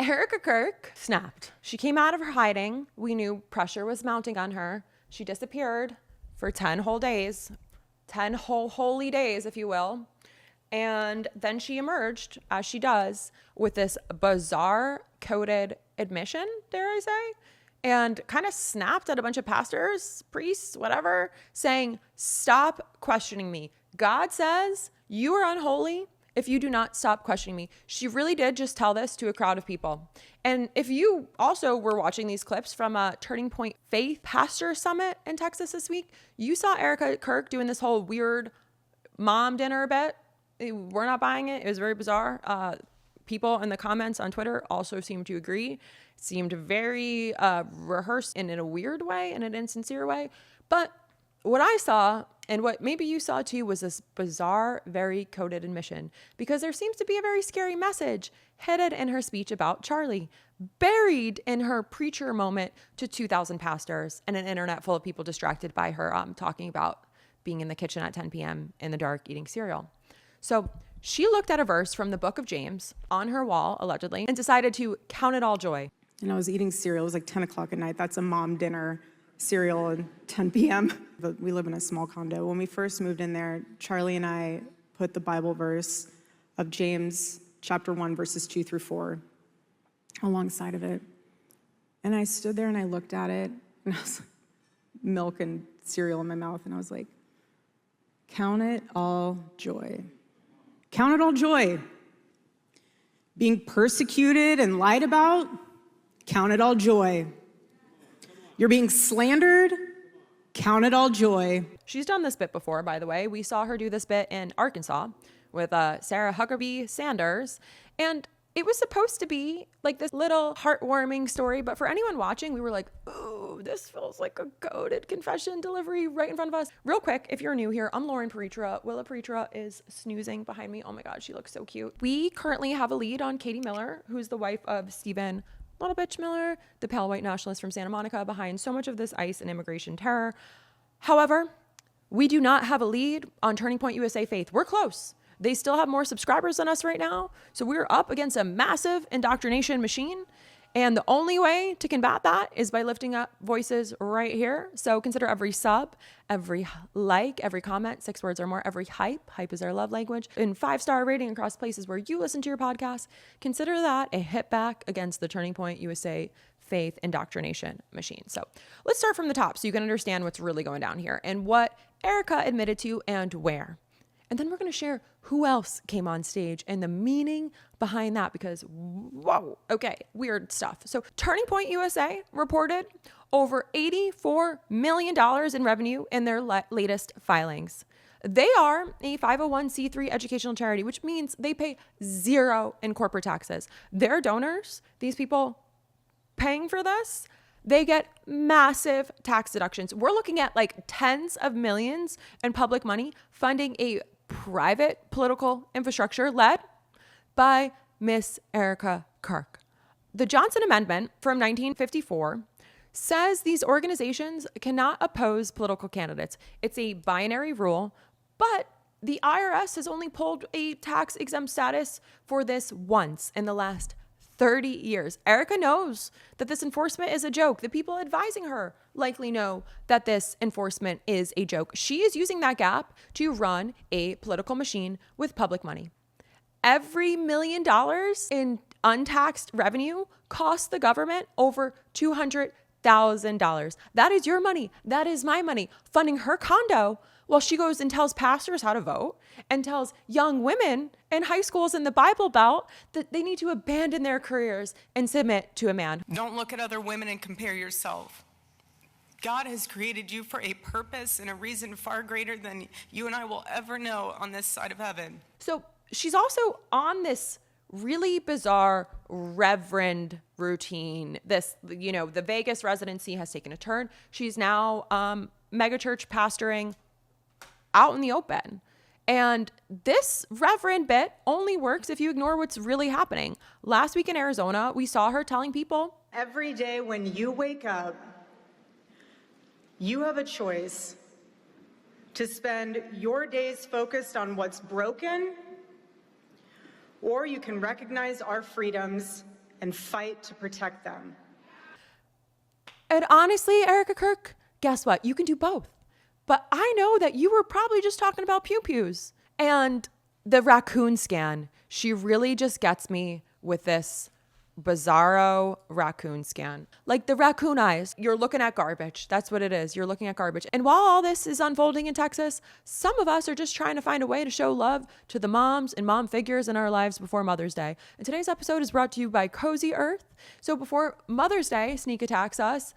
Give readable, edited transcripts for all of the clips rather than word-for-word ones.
Erika Kirk snapped. She came out of her hiding. We knew pressure was mounting on her. She disappeared for 10 whole days, 10 whole holy days, if you will. And then she emerged, as she does, with this bizarre coded admission, dare I say, and kind of snapped at a bunch of pastors, priests, whatever, saying, stop questioning me. God says you are unholy if you do not stop questioning me. She really did just tell this to a crowd of people. And if you also were watching these clips from a Turning Point Faith Pastor Summit in Texas this week, you saw Erika Kirk doing this whole weird mom dinner bit. We're not buying it. It was very bizarre. People in the comments on Twitter also seemed to agree. It seemed very rehearsed and in a weird way, in an insincere way. But what I saw, and what maybe you saw too, was this bizarre, very coded admission, because there seems to be a very scary message hidden in her speech about Charlie, buried in her preacher moment to 2,000 pastors and an internet full of people distracted by her talking about being in the kitchen at 10 p.m. in the dark eating cereal. So she looked at a verse from the book of James on her wall, allegedly, and decided to count it all joy. And I was eating cereal. It was like 10 o'clock at night. That's a mom dinner, cereal at 10 p.m. But we live in a small condo. When we first moved in there, Charlie and I put the Bible verse of James chapter 1, verses 2 through 4 alongside of it. And I stood there and I looked at it, and I was like, milk and cereal in my mouth, and I was like, count it all joy. Count it all joy. Being persecuted and lied about, count it all joy. You're being slandered, count it all joy. She's done this bit before, by the way. We saw her do this bit in Arkansas with Sarah Huckabee Sanders. And it was supposed to be like this little heartwarming story. But for anyone watching, we were like, ooh, this feels like a coded confession delivery right in front of us. Real quick, if you're new here, I'm Lauren Paritra. Willa Paritra is snoozing behind me. Oh my God, she looks so cute. We currently have a lead on Katie Miller, who's the wife of Stephen Little Bitch Miller, the pale white nationalist from Santa Monica, behind so much of this ICE and immigration terror. However, we do not have a lead on Turning Point USA Faith. We're close. They still have more subscribers than us right now. So we're up against a massive indoctrination machine. And the only way to combat that is by lifting up voices right here. So consider every sub, every like, every comment, 6 words or more, every hype. Hype is our love language. And 5-star rating across places where you listen to your podcast. Consider that a hit back against the Turning Point USA Faith indoctrination machine. So let's start from the top so you can understand what's really going down here and what Erika admitted to and where. And then we're going to share who else came on stage and the meaning behind that, because whoa, okay, weird stuff. So Turning Point USA reported over $84 million in revenue in their latest filings. They are a 501c3 educational charity, which means they pay 0 in corporate taxes. Their donors, these people paying for this, they get massive tax deductions. We're looking at like tens of millions in public money funding a private political infrastructure led by Miss Erika Kirk. The Johnson Amendment from 1954 says these organizations cannot oppose political candidates. It's a binary rule, but the IRS has only pulled a tax exempt status for this once in the last 30 years. Erika knows that this enforcement is a joke. The people advising her likely know that this enforcement is a joke. She is using that gap to run a political machine with public money. Every $1 million in untaxed revenue costs the government over $200,000. That is your money. That is my money. Funding her condo while she goes and tells pastors how to vote and tells young women in high schools in the Bible Belt that they need to abandon their careers and submit to a man. Don't look at other women and compare yourself. God has created you for a purpose and a reason far greater than you and I will ever know on this side of heaven. So she's also on this really bizarre reverend routine. This, the Vegas residency has taken a turn. She's now megachurch pastoring out in the open. And this reverend bit only works if you ignore what's really happening. Last week in Arizona, we saw her telling people, every day when you wake up, you have a choice to spend your days focused on what's broken, or you can recognize our freedoms and fight to protect them. And honestly, Erika Kirk, guess what? You can do both. But I know that you were probably just talking about pew-pews. And the raccoon scan, she really just gets me with this bizarro raccoon scan. Like the raccoon eyes, you're looking at garbage. That's what it is. You're looking at garbage. And while all this is unfolding in Texas, some of us are just trying to find a way to show love to the moms and mom figures in our lives before Mother's Day. And today's episode is brought to you by Cozy Earth. So before Mother's Day sneak attacks us,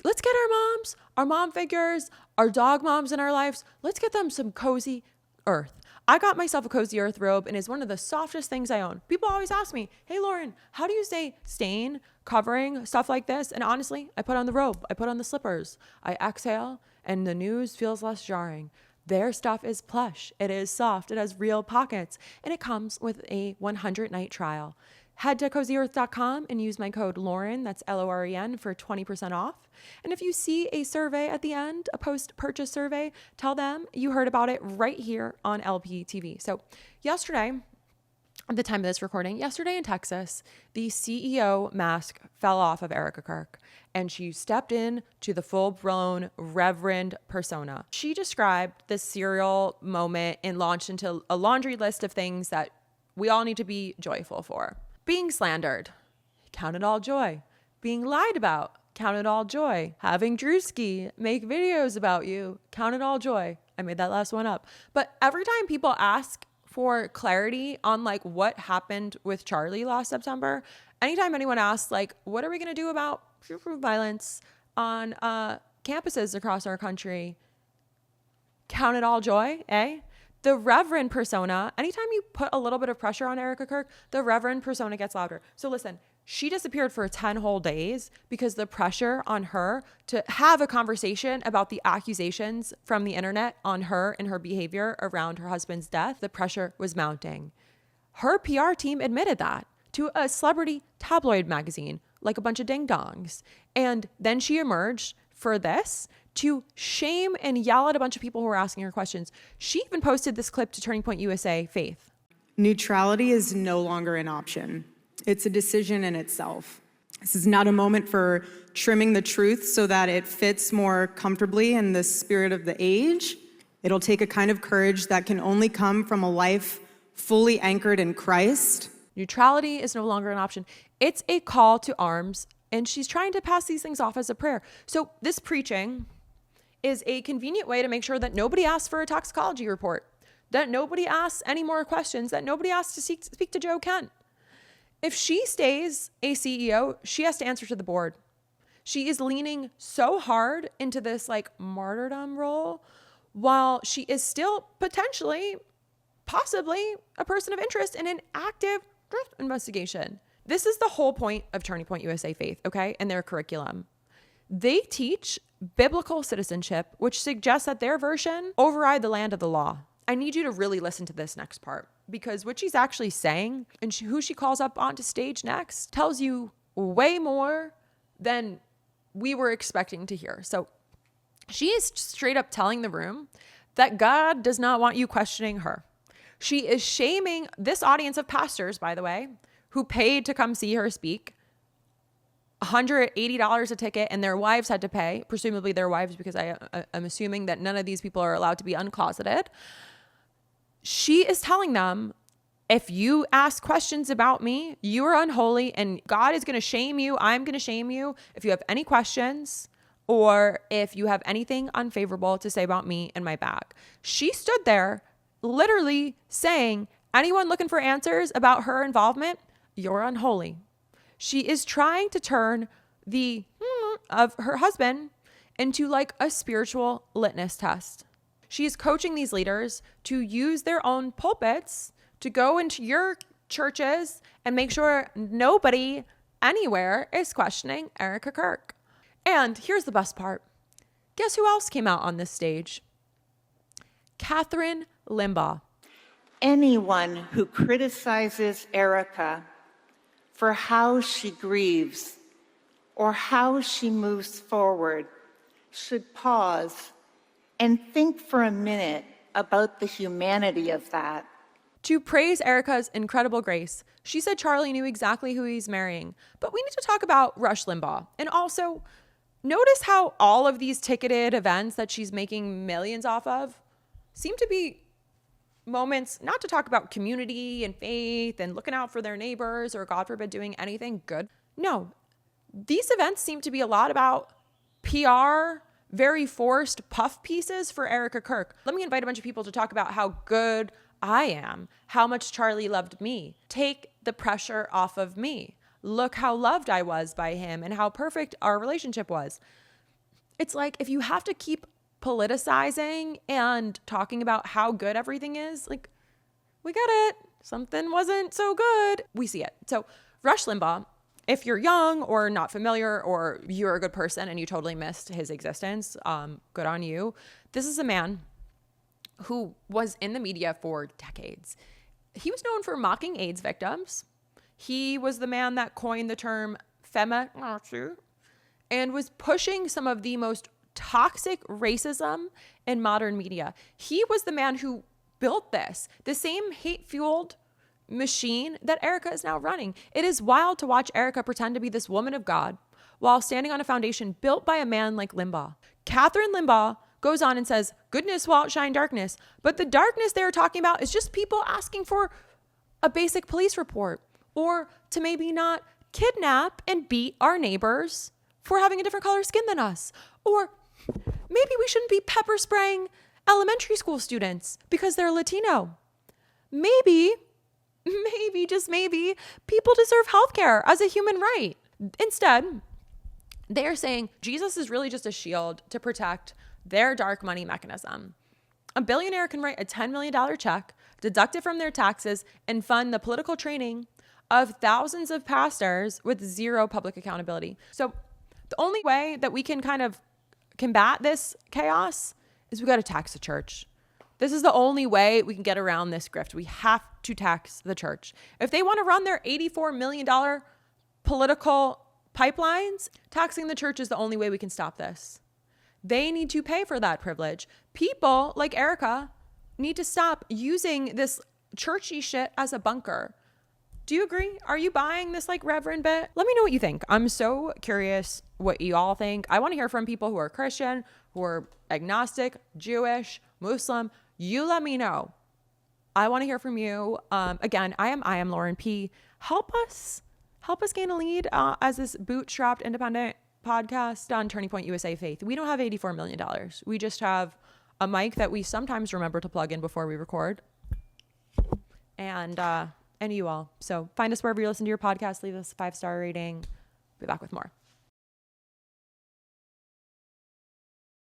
let's get our moms, our mom figures, our dog moms in our lives, let's get them some Cozy Earth. I got myself a Cozy Earth robe and it's one of the softest things I own. People always ask me, hey, Lauren, how do you say stain, covering, stuff like this? And honestly, I put on the robe, I put on the slippers, I exhale, and the news feels less jarring. Their stuff is plush, it is soft, it has real pockets, and it comes with a 100-night trial. Head to CozyEarth.com and use my code Lauren, that's Loren, for 20% off. And if you see a survey at the end, a post-purchase survey, tell them you heard about it right here on LPTV. So yesterday, at the time of this recording, yesterday in Texas, the CEO mask fell off of Erika Kirk and she stepped in to the full-blown reverend persona. She described this serial moment and launched into a laundry list of things that we all need to be joyful for. Being slandered, count it all joy. Being lied about, count it all joy. Having Drewski make videos about you, count it all joy. I made that last one up. But every time people ask for clarity on like what happened with Charlie last September, anytime anyone asks like, what are we going to do about violence on campuses across our country, count it all joy, eh? The reverend persona, anytime you put a little bit of pressure on Erika Kirk, the reverend persona gets louder. So listen, she disappeared for 10 whole days because the pressure on her to have a conversation about the accusations from the internet on her and her behavior around her husband's death, the pressure was mounting. Her PR team admitted that to a celebrity tabloid magazine, like a bunch of ding-dongs. And then she emerged for this to shame and yell at a bunch of people who were asking her questions. She even posted this clip to Turning Point USA, Faith. Neutrality is no longer an option. It's a decision in itself. This is not a moment for trimming the truth so that it fits more comfortably in the spirit of the age. It'll take a kind of courage that can only come from a life fully anchored in Christ. Neutrality is no longer an option. It's a call to arms, and she's trying to pass these things off as a prayer. So this preaching is a convenient way to make sure that nobody asks for a toxicology report, that nobody asks any more questions, that nobody asks to speak to Joe Kent. If she stays a CEO, she has to answer to the board. She is leaning so hard into this like martyrdom role while she is still potentially, possibly a person of interest in an active drug investigation. This is the whole point of Turning Point USA Faith, okay, and their curriculum. They teach biblical citizenship, which suggests that their version override the land of the law. I need you to really listen to this next part because what she's actually saying and who she calls up onto stage next tells you way more than we were expecting to hear. So she is straight up telling the room that God does not want you questioning her. She is shaming this audience of pastors, by the way, who paid to come see her speak. $180 a ticket, and their wives had to pay, presumably their wives, because I'm assuming that none of these people are allowed to be uncloseted. She is telling them, if you ask questions about me, you are unholy and God is going to shame you. I'm going to shame you. If you have any questions or if you have anything unfavorable to say about me and my bag. She stood there literally saying, anyone looking for answers about her involvement, you're unholy. She is trying to turn the of her husband into like a spiritual litmus test. She is coaching these leaders to use their own pulpits to go into your churches and make sure nobody anywhere is questioning Erika Kirk. And here's the best part. Guess who else came out on this stage? Rush Limbaugh. Anyone who criticizes Erika for how she grieves or how she moves forward should pause and think for a minute about the humanity of that. to praise Erika's incredible grace. She said Charlie knew exactly who he's marrying. But we need to talk about Rush Limbaugh. And also, notice how all of these ticketed events that she's making millions off of seem to be moments not to talk about community and faith and looking out for their neighbors or, God forbid, doing anything good. No, these events seem to be a lot about PR, very forced puff pieces for Erika Kirk. Let me invite a bunch of people to talk about how good I am, how much Charlie loved me. Take the pressure off of me. Look how loved I was by him and how perfect our relationship was. It's like if you have to keep politicizing and talking about how good everything is, like, we get it. Something wasn't so good. We see it. So Rush Limbaugh, if you're young or not familiar or you're a good person and you totally missed his existence, good on you. This is a man who was in the media for decades. He was known for mocking AIDS victims. He was the man that coined the term feminazi and was pushing some of the most toxic racism in modern media. He was the man who built this, the same hate-fueled machine that Erika is now running. It is wild to watch Erika pretend to be this woman of God while standing on a foundation built by a man like Limbaugh. Catherine Limbaugh goes on and says, goodness will outshine darkness. But the darkness they're talking about is just people asking for a basic police report or to maybe not kidnap and beat our neighbors for having a different color skin than us. Or maybe we shouldn't be pepper spraying elementary school students because they're Latino. Maybe, just maybe, people deserve healthcare as a human right. Instead, they are saying Jesus is really just a shield to protect their dark money mechanism. A billionaire can write a $10 million check, deduct it from their taxes, and fund the political training of thousands of pastors with zero public accountability. So the only way that we can kind of combat this chaos is we got to tax the church. This is the only way we can get around this grift. We have to tax the church. If they want to run their $84 million political pipelines, taxing the church is the only way we can stop this. They need to pay for that privilege. People like Erika need to stop using this churchy shit as a bunker. Do you agree? Are you buying this like reverend bit? Let me know what you think. I'm so curious what you all think. I want to hear from people who are Christian, who are agnostic, Jewish, Muslim. You let me know. I want to hear from you. Again, I am Lauren P. Help us gain a lead as this bootstrapped independent podcast on Turning Point USA Faith. We don't have $84 million. We just have a mic that we sometimes remember to plug in before we record. And you all. So find us wherever you listen to your podcast. Leave us a 5-star rating. Be back with more.